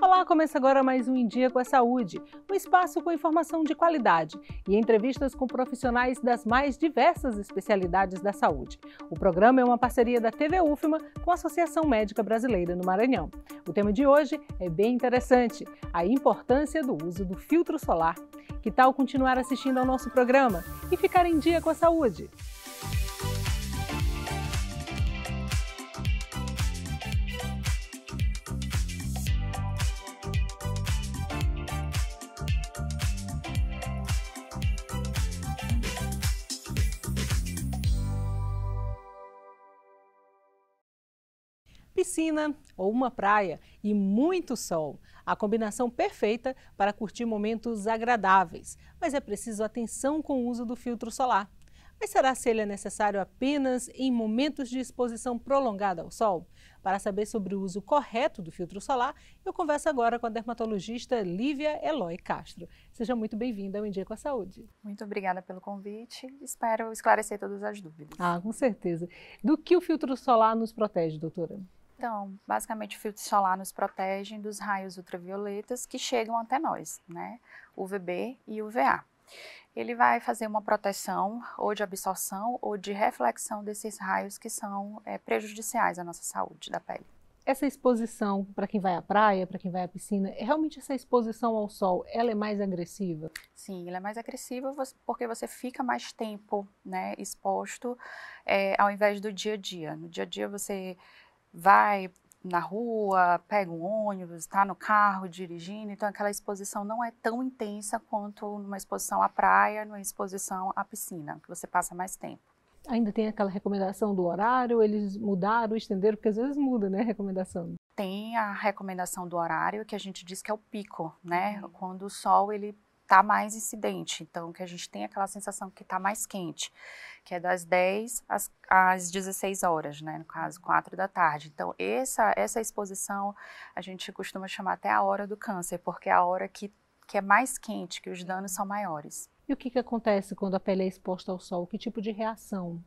Olá, começa agora mais um Em Dia com a Saúde, um espaço com informação de qualidade e entrevistas com profissionais das mais diversas especialidades da saúde. O programa é uma parceria da TV UFMA com a Associação Médica Brasileira no Maranhão. O tema de hoje é bem interessante, a importância do uso do filtro solar. Que tal continuar assistindo ao nosso programa e ficar em dia com a saúde? Piscina ou uma praia e muito sol. A combinação perfeita para curtir momentos agradáveis. Mas é preciso atenção com o uso do filtro solar. Mas será se ele é necessário apenas em momentos de exposição prolongada ao sol? Para saber sobre o uso correto do filtro solar, eu converso agora com a dermatologista Lívia Eloy Castro. Seja muito bem-vinda ao Em Dia com a Saúde. Muito obrigada pelo convite. Espero esclarecer todas as dúvidas. Com certeza. Do que o filtro solar nos protege, doutora? Então, basicamente o filtro solar nos protege dos raios ultravioletas que chegam até nós, né? UVB e UVA. Ele vai fazer uma proteção ou de absorção ou de reflexão desses raios que são prejudiciais à nossa saúde da pele. Essa exposição para quem vai à praia, para quem vai à piscina, realmente essa exposição ao sol, ela é mais agressiva? Sim, ela é mais agressiva porque você fica mais tempo, né, exposto ao invés do dia a dia. No dia a dia você vai na rua, pega um ônibus, está no carro dirigindo, então aquela exposição não é tão intensa quanto numa exposição à praia, numa exposição à piscina, que você passa mais tempo. Ainda tem aquela recomendação do horário, eles mudaram, estenderam, porque às vezes muda, né, a recomendação. Tem a recomendação do horário, que a gente diz que é o pico, né, quando o sol ele está mais incidente, então que a gente tem aquela sensação que está mais quente, que é das 10 às 16 horas, né, no caso 4 da tarde. Então essa exposição a gente costuma chamar até a hora do câncer, porque é a hora que é mais quente, que os danos são maiores. E o que acontece quando a pele é exposta ao sol? Que tipo de reação?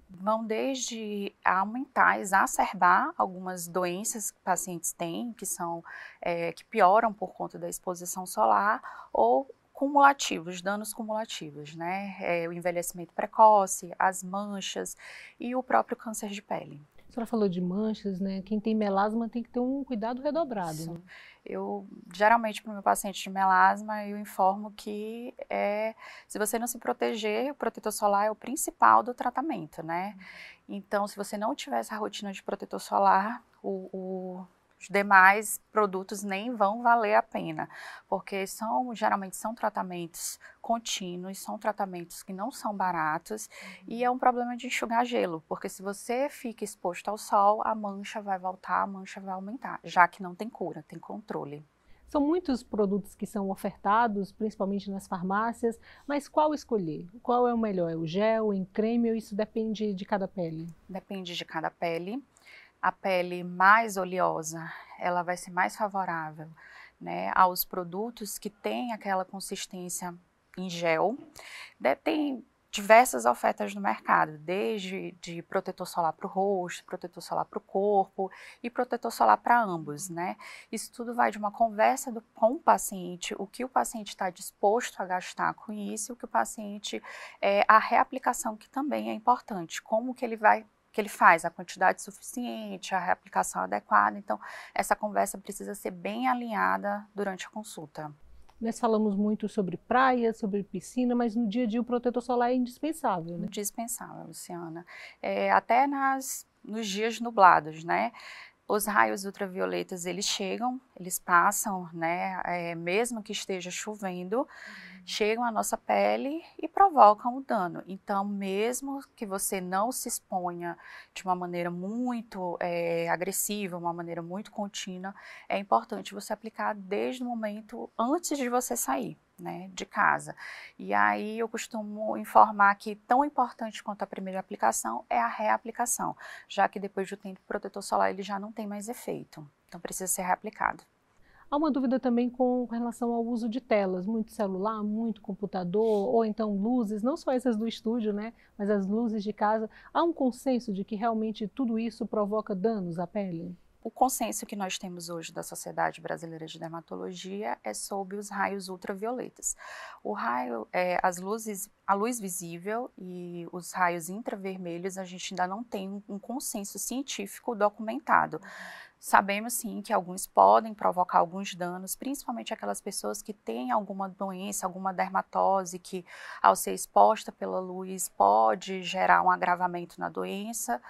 Vão desde aumentar, exacerbar algumas doenças que pacientes têm, que pioram por conta da exposição solar, ou cumulativos, danos cumulativos, né? O envelhecimento precoce, as manchas e o próprio câncer de pele. A senhora falou de manchas, né? Quem tem melasma tem que ter um cuidado redobrado. Isso. Né? Eu, geralmente, para o meu paciente de melasma, eu informo que se você não se proteger, o protetor solar é o principal do tratamento, né? Então, se você não tiver essa rotina de protetor solar, os demais produtos nem vão valer a pena, porque geralmente são tratamentos contínuos, são tratamentos que não são baratos e é um problema de enxugar gelo, porque se você fica exposto ao sol, a mancha vai voltar, a mancha vai aumentar, já que não tem cura, tem controle. São muitos produtos que são ofertados, principalmente nas farmácias, mas qual escolher? Qual é o melhor? É o gel, em creme ou isso depende de cada pele? Depende de cada pele. A pele mais oleosa, ela vai ser mais favorável, né, aos produtos que têm aquela consistência em gel. Tem diversas ofertas no mercado, desde de protetor solar para o rosto, protetor solar para o corpo e protetor solar para ambos, né? Isso tudo vai de uma conversa com o paciente, o que o paciente está disposto a gastar com isso, o que o paciente, a reaplicação que também é importante, como que ele faz, a quantidade suficiente, a reaplicação adequada. Então, essa conversa precisa ser bem alinhada durante a consulta. Nós falamos muito sobre praia, sobre piscina, mas no dia a dia o protetor solar é indispensável, né? Indispensável, Luciana. Até nos dias nublados, né? Os raios ultravioletas, eles chegam, eles passam, né, mesmo que esteja chovendo, chegam à nossa pele e provocam o dano. Então, mesmo que você não se exponha de uma maneira muito agressiva, uma maneira muito contínua, é importante você aplicar desde o momento antes de você sair, né, de casa. E aí eu costumo informar que tão importante quanto a primeira aplicação é a reaplicação, já que depois do tempo o protetor solar ele já não tem mais efeito, então precisa ser reaplicado. Há uma dúvida também com relação ao uso de telas, muito celular, muito computador, ou então luzes, não só essas do estúdio, né, mas as luzes de casa. Há um consenso de que realmente tudo isso provoca danos à pele? O consenso que nós temos hoje da Sociedade Brasileira de Dermatologia é sobre os raios ultravioletas. O raio, a luz visível e os raios infravermelhos, a gente ainda não tem um consenso científico documentado. Sabemos sim que alguns podem provocar alguns danos, principalmente aquelas pessoas que têm alguma doença, alguma dermatose, que ao ser exposta pela luz pode gerar um agravamento na doença.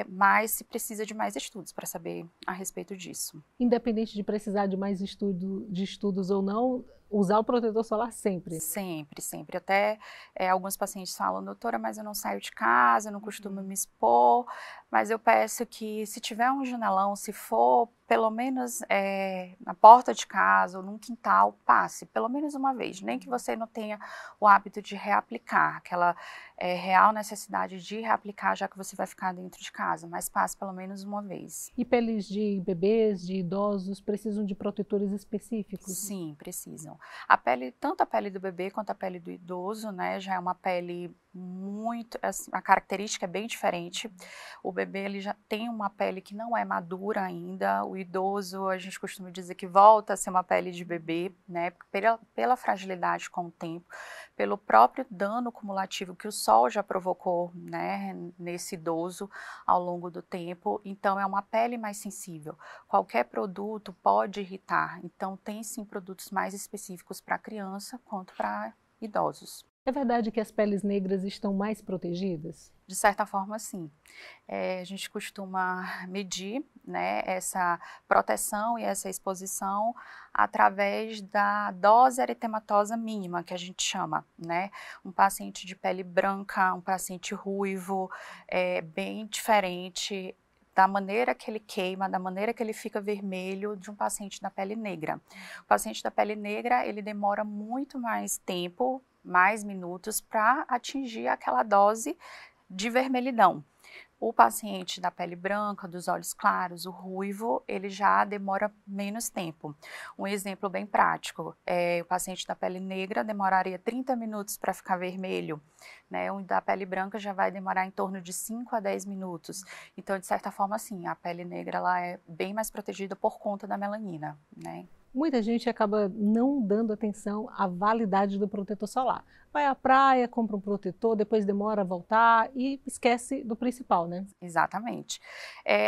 Mas se precisa de mais estudos para saber a respeito disso. Independente de precisar de mais estudos ou não, usar o protetor solar sempre. Sempre, sempre. Até alguns pacientes falam, doutora, mas eu não saio de casa, eu não costumo me expor, mas eu peço que se tiver um janelão, se for pelo menos na porta de casa ou num quintal, passe pelo menos uma vez, nem que você não tenha o hábito de reaplicar, aquela real necessidade de reaplicar já que você vai ficar dentro de casa, mas passe pelo menos uma vez. E peles de bebês, de idosos, precisam de protetores específicos? Sim, precisam. A pele, tanto a pele do bebê quanto a pele do idoso, né, já é uma pele muito, assim, a característica é bem diferente. O bebê ele já tem uma pele que não é madura ainda, o idoso a gente costuma dizer que volta a ser uma pele de bebê, né, pela fragilidade com o tempo, pelo próprio dano cumulativo que o sol já provocou, né, nesse idoso ao longo do tempo, então é uma pele mais sensível. Qualquer produto pode irritar, então tem sim produtos mais específicos para criança quanto para idosos. É verdade que as peles negras estão mais protegidas? De certa forma, sim. A gente costuma medir, né, essa proteção e essa exposição através da dose eritematosa mínima, que a gente chama, né? Um paciente de pele branca, um paciente ruivo, é bem diferente da maneira que ele queima, da maneira que ele fica vermelho de um paciente da pele negra. O paciente da pele negra, ele demora muito mais tempo, mais minutos para atingir aquela dose de vermelhidão. O paciente da pele branca, dos olhos claros, o ruivo, ele já demora menos tempo. Um exemplo bem prático, o paciente da pele negra demoraria 30 minutos para ficar vermelho, né? O da pele branca já vai demorar em torno de 5 a 10 minutos. Então, de certa forma, sim, a pele negra ela é bem mais protegida por conta da melanina, né? Muita gente acaba não dando atenção à validade do protetor solar. Vai à praia, compra um protetor, depois demora a voltar e esquece do principal, né? Exatamente.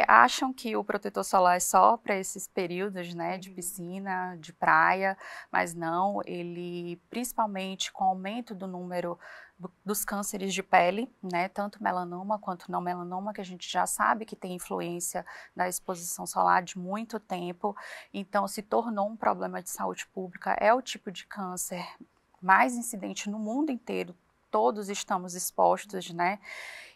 Acham que o protetor solar é só para esses períodos, né, de piscina, de praia, mas não, ele, principalmente com o aumento do número dos cânceres de pele, né, tanto melanoma quanto não melanoma, que a gente já sabe que tem influência da exposição solar de muito tempo, então se tornou um problema de saúde pública, é o tipo de câncer mais incidente no mundo inteiro, todos estamos expostos, né,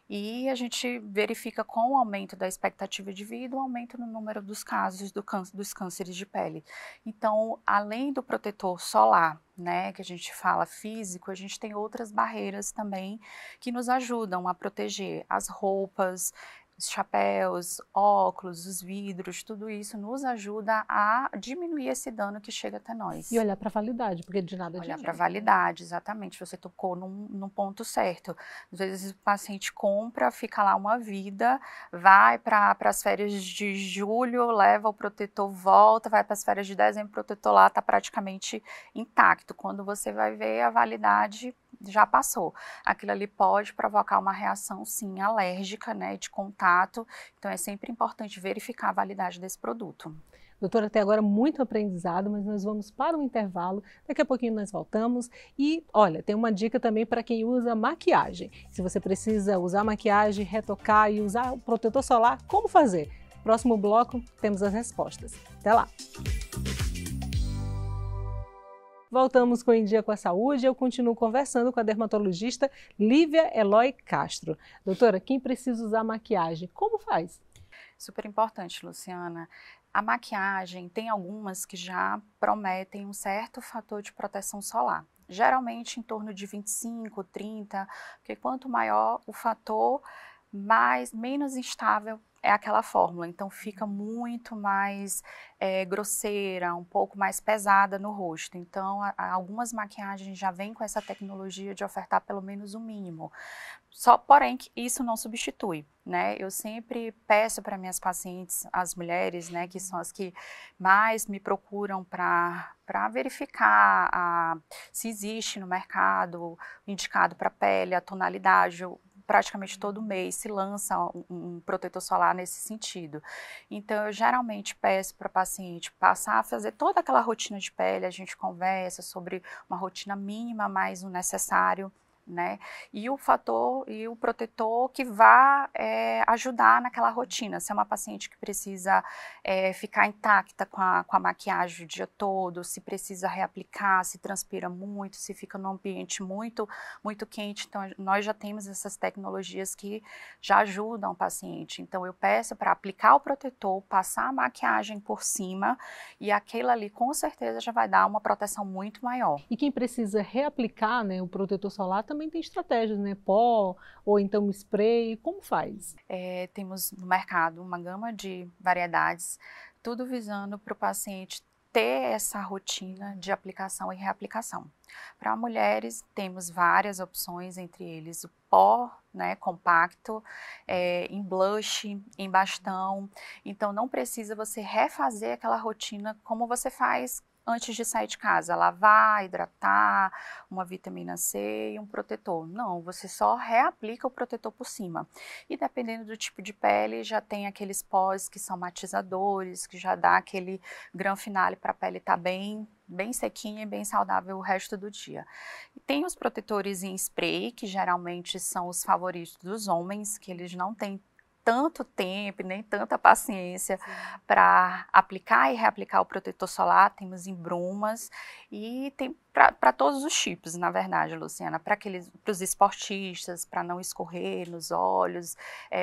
e a gente verifica com o aumento da expectativa de vida, o aumento no número dos casos dos cânceres de pele. Então, além do protetor solar, né, que a gente fala físico, a gente tem outras barreiras também que nos ajudam a proteger as roupas, os chapéus, óculos, os vidros, tudo isso nos ajuda a diminuir esse dano que chega até nós. E olhar para a validade, porque de nada Olhar adianta. para a validade, exatamente, você tocou num ponto certo. Às vezes o paciente compra, fica lá uma vida, vai para as férias de julho, leva o protetor, volta, vai para as férias de dezembro, o protetor lá está praticamente intacto. Quando você vai ver, a validade já passou. Aquilo ali pode provocar uma reação, sim, alérgica, né, de contato. Então, é sempre importante verificar a validade desse produto. Doutora, até agora muito aprendizado, mas nós vamos para um intervalo. Daqui a pouquinho nós voltamos. E, olha, tem uma dica também para quem usa maquiagem. Se você precisa usar maquiagem, retocar e usar o protetor solar, como fazer? Próximo bloco, temos as respostas. Até lá! Voltamos com o Em Dia com a Saúde. Eu continuo conversando com a dermatologista Lívia Eloy Castro. Doutora, quem precisa usar maquiagem, como faz? Super importante, Luciana. A maquiagem tem algumas que já prometem um certo fator de proteção solar. Geralmente em torno de 25, 30, porque quanto maior o fator, menos instável é aquela fórmula, então fica muito mais grosseira, um pouco mais pesada no rosto. Então, algumas maquiagens já vêm com essa tecnologia de ofertar pelo menos o mínimo. Só, porém, que isso não substitui, né? Eu sempre peço para minhas pacientes, as mulheres, né, que são as que mais me procuram para verificar se existe no mercado indicado para pele, a tonalidade. Praticamente todo mês se lança um protetor solar nesse sentido. Então, eu geralmente peço para a paciente passar a fazer toda aquela rotina de pele, a gente conversa sobre uma rotina mínima mais o necessário, né? E o protetor que vá ajudar naquela rotina. Se é uma paciente que precisa ficar intacta com a maquiagem o dia todo, se precisa reaplicar, se transpira muito, se fica num ambiente muito, muito quente. Então, nós já temos essas tecnologias que já ajudam o paciente. Então, eu peço para aplicar o protetor, passar a maquiagem por cima e aquilo ali com certeza já vai dar uma proteção muito maior. E quem precisa reaplicar, né, o protetor solar também tem estratégias, né? Pó ou então spray, como faz? Temos no mercado uma gama de variedades, tudo visando para o paciente ter essa rotina de aplicação e reaplicação. Para mulheres, temos várias opções, entre eles o pó, né, compacto, em blush, em bastão. Então, não precisa você refazer aquela rotina como você faz antes de sair de casa, lavar, hidratar, uma vitamina C e um protetor. Não, você só reaplica o protetor por cima. E dependendo do tipo de pele, já tem aqueles pós que são matizadores, que já dá aquele grão finale para a pele estar bem sequinha e bem saudável o resto do dia. E tem os protetores em spray, que geralmente são os favoritos dos homens, que eles não têm tanto tempo, nem tanta paciência para aplicar e reaplicar o protetor solar. Temos em brumas e tem para todos os tipos, na verdade, Luciana, para os esportistas, para não escorrer nos olhos,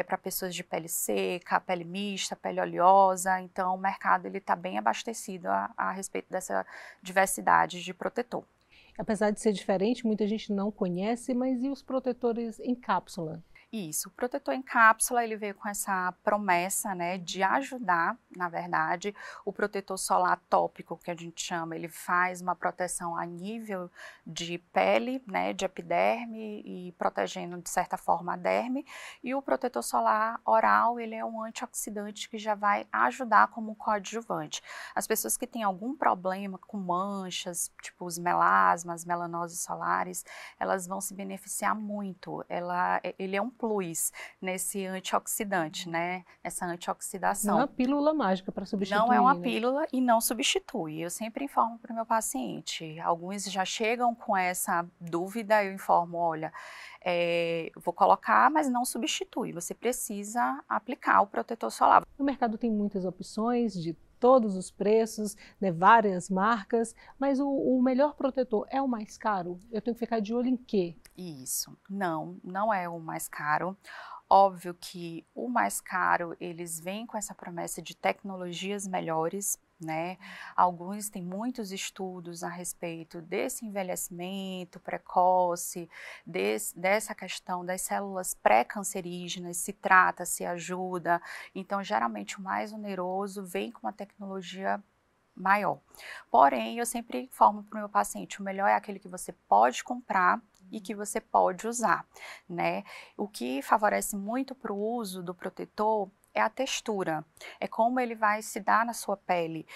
para pessoas de pele seca, pele mista, pele oleosa. Então, o mercado ele está bem abastecido a respeito dessa diversidade de protetor. Apesar de ser diferente, muita gente não conhece, mas e os protetores em cápsula? Isso, o protetor em cápsula, ele veio com essa promessa, né, de ajudar, na verdade, o protetor solar tópico, que a gente chama, ele faz uma proteção a nível de pele, né, de epiderme e protegendo, de certa forma, a derme, e o protetor solar oral, ele é um antioxidante que já vai ajudar como coadjuvante. As pessoas que têm algum problema com manchas, tipo os melasmas, melanoses solares, elas vão se beneficiar muito. Ele é um plus nesse antioxidante, né? Essa antioxidação. Não é uma pílula mágica para substituir, não é uma né? pílula e não substitui. Eu sempre informo para o meu paciente. Alguns já chegam com essa dúvida, eu informo, olha, vou colocar, mas não substitui. Você precisa aplicar o protetor solar. No mercado tem muitas opções de todos os preços, né, várias marcas, mas o melhor protetor é o mais caro? Eu tenho que ficar de olho em quê? Isso, não é o mais caro. Óbvio que o mais caro, eles vêm com essa promessa de tecnologias melhores, né? Alguns têm muitos estudos a respeito desse envelhecimento precoce, dessa questão das células pré-cancerígenas, se trata, se ajuda. Então, geralmente, o mais oneroso vem com uma tecnologia maior. Porém, eu sempre informo para o meu paciente, o melhor é aquele que você pode comprar e que você pode usar, né? O que favorece muito para o uso do protetor é a textura, é como ele vai se dar na sua pele.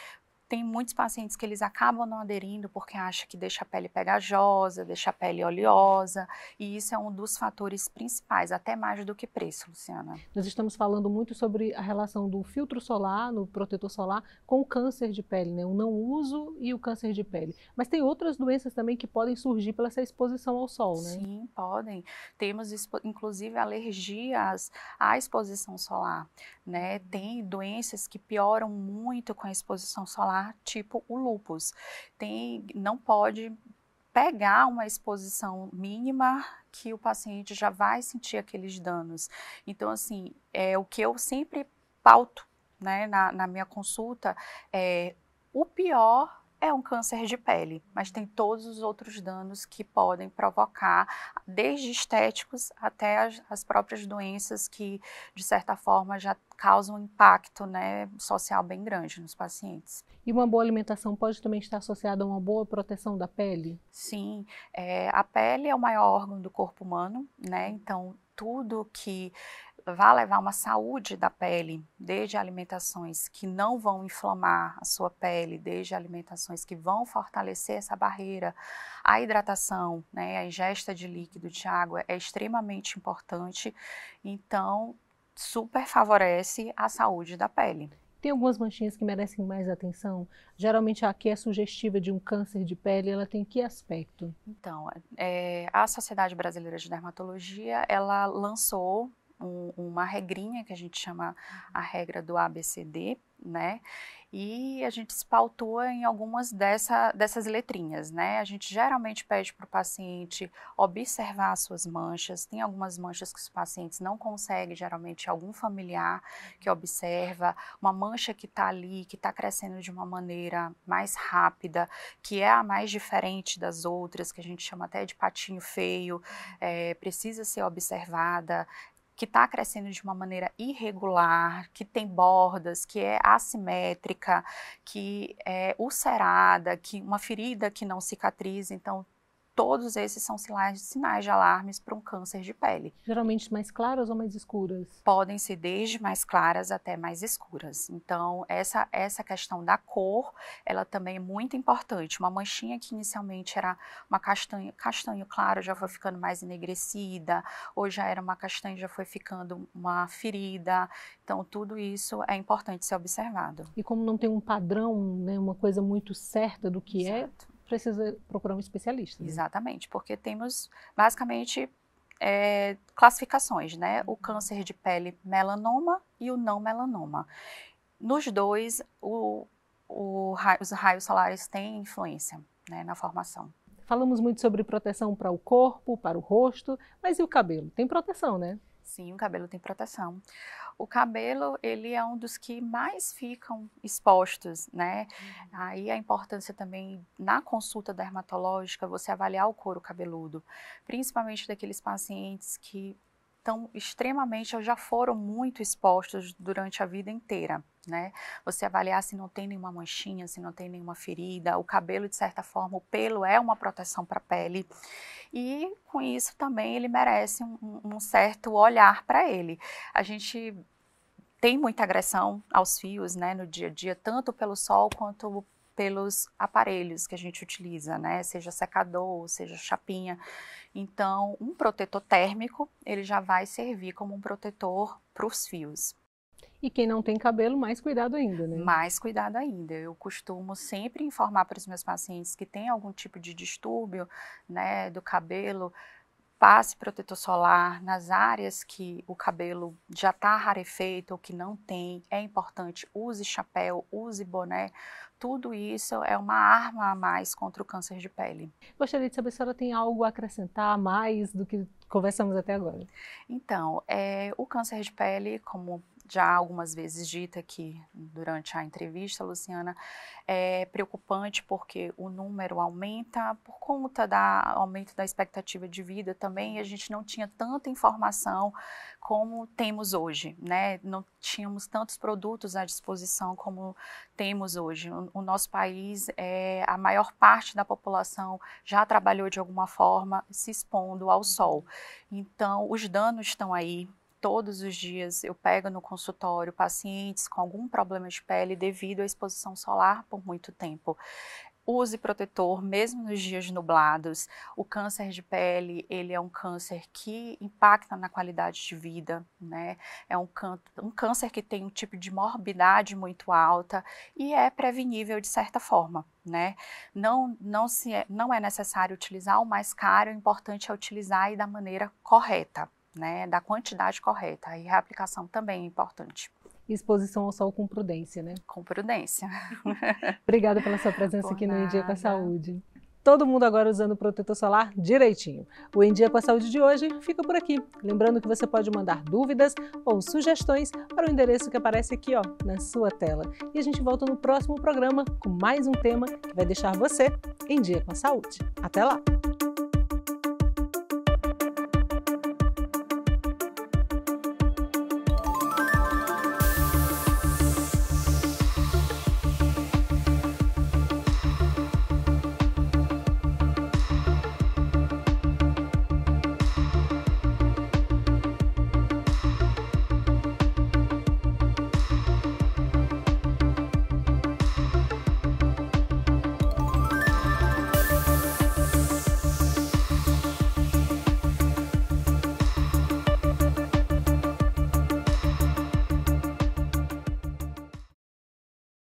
Tem muitos pacientes que eles acabam não aderindo porque acham que deixa a pele pegajosa, deixa a pele oleosa, e isso é um dos fatores principais, até mais do que preço, Luciana. Nós estamos falando muito sobre a relação do filtro solar, no protetor solar, com o câncer de pele, né? O não uso e o câncer de pele. Mas tem outras doenças também que podem surgir pela essa exposição ao sol, né? Sim, podem. Temos, inclusive, alergias à exposição solar, né? Tem doenças que pioram muito com a exposição solar, tipo o lúpus. Não pode pegar uma exposição mínima que o paciente já vai sentir aqueles danos. Então, assim, o que eu sempre pauto, né, na minha consulta o pior é um câncer de pele, mas tem todos os outros danos que podem provocar, desde estéticos até as próprias doenças que, de certa forma, já causam um impacto, né, social bem grande nos pacientes. E uma boa alimentação pode também estar associada a uma boa proteção da pele? Sim, a pele é o maior órgão do corpo humano, né? Então, tudo que vai levar uma saúde da pele, desde alimentações que não vão inflamar a sua pele, desde alimentações que vão fortalecer essa barreira, a hidratação, né, a ingesta de líquido, de água é extremamente importante, então super favorece a saúde da pele. Tem algumas manchinhas que merecem mais atenção? Geralmente a que é sugestiva de um câncer de pele, ela tem que aspecto? Então, a Sociedade Brasileira de Dermatologia, ela lançou uma regrinha que a gente chama a regra do ABCD, né? E a gente se pautua em algumas dessas letrinhas, né? A gente geralmente pede para o paciente observar as suas manchas. Tem algumas manchas que os pacientes não conseguem, geralmente algum familiar que observa, uma mancha que está ali, que está crescendo de uma maneira mais rápida, que é a mais diferente das outras, que a gente chama até de patinho feio, precisa ser observada, que está crescendo de uma maneira irregular, que tem bordas, que é assimétrica, que é ulcerada, que uma ferida que não cicatriza. Então, todos esses são sinais de alarmes para um câncer de pele. Geralmente mais claras ou mais escuras? Podem ser desde mais claras até mais escuras. Então, essa questão da cor, ela também é muito importante. Uma manchinha que inicialmente era uma castanho claro, já foi ficando mais enegrecida, ou já era uma castanha, já foi ficando uma ferida. Então, tudo isso é importante ser observado. E como não tem um padrão, né, uma coisa muito certa do que Exato. precisa procurar um especialista. Né? Exatamente, porque temos basicamente classificações, né? O câncer de pele melanoma e o não melanoma. Nos dois, os raios solares têm influência, né, na formação. Falamos muito sobre proteção para o corpo, para o rosto, mas e o cabelo? Tem proteção, né? Sim, o cabelo tem proteção. O cabelo, ele é um dos que mais ficam expostos, né? Aí a importância também, na consulta dermatológica, você avaliar o couro cabeludo, principalmente daqueles pacientes que estão extremamente, ou já foram muito expostos durante a vida inteira, né? Você avaliar se não tem nenhuma manchinha, se não tem nenhuma ferida, o cabelo, de certa forma, o pelo é uma proteção para a pele. E com isso também ele merece um certo olhar para ele. A gente tem muita agressão aos fios, né, no dia a dia, tanto pelo sol quanto pelos aparelhos que a gente utiliza, né, seja secador, seja chapinha. Então, um protetor térmico, ele já vai servir como um protetor para os fios. E quem não tem cabelo, mais cuidado ainda, né? Mais cuidado ainda. Eu costumo sempre informar para os meus pacientes que tem algum tipo de distúrbio, né, do cabelo, passe protetor solar nas áreas que o cabelo já está rarefeito ou que não tem. É importante, use chapéu, use boné. Tudo isso é uma arma a mais contra o câncer de pele. Gostaria de saber se a senhora tem algo a acrescentar mais do que conversamos até agora. Então, o câncer de pele, como já algumas vezes dita aqui durante a entrevista, Luciana, é preocupante porque o número aumenta por conta do aumento da expectativa de vida também, e a gente não tinha tanta informação como temos hoje, né? Não tínhamos tantos produtos à disposição como temos hoje. O nosso país, a maior parte da população já trabalhou de alguma forma se expondo ao sol. Então, os danos estão aí. Todos os dias eu pego no consultório pacientes com algum problema de pele devido à exposição solar por muito tempo. Use protetor, mesmo nos dias nublados. O câncer de pele, ele é um câncer que impacta na qualidade de vida, né? É um câncer que tem um tipo de morbidade muito alta e é prevenível de certa forma, né? Não é necessário utilizar o mais caro, o importante é utilizar e da maneira correta, né? Da quantidade correta. E a aplicação também é importante. Exposição ao sol com prudência, né? Com prudência. Obrigada pela sua presença Por aqui no Em Dia com a nada. Saúde. todo mundo agora usando protetor solar direitinho. O Em Dia com a Saúde de hoje fica por aqui. Lembrando que você pode mandar dúvidas ou sugestões para o endereço que aparece aqui, ó, na sua tela. E a gente volta no próximo programa com mais um tema que vai deixar você em dia com a saúde. Até lá!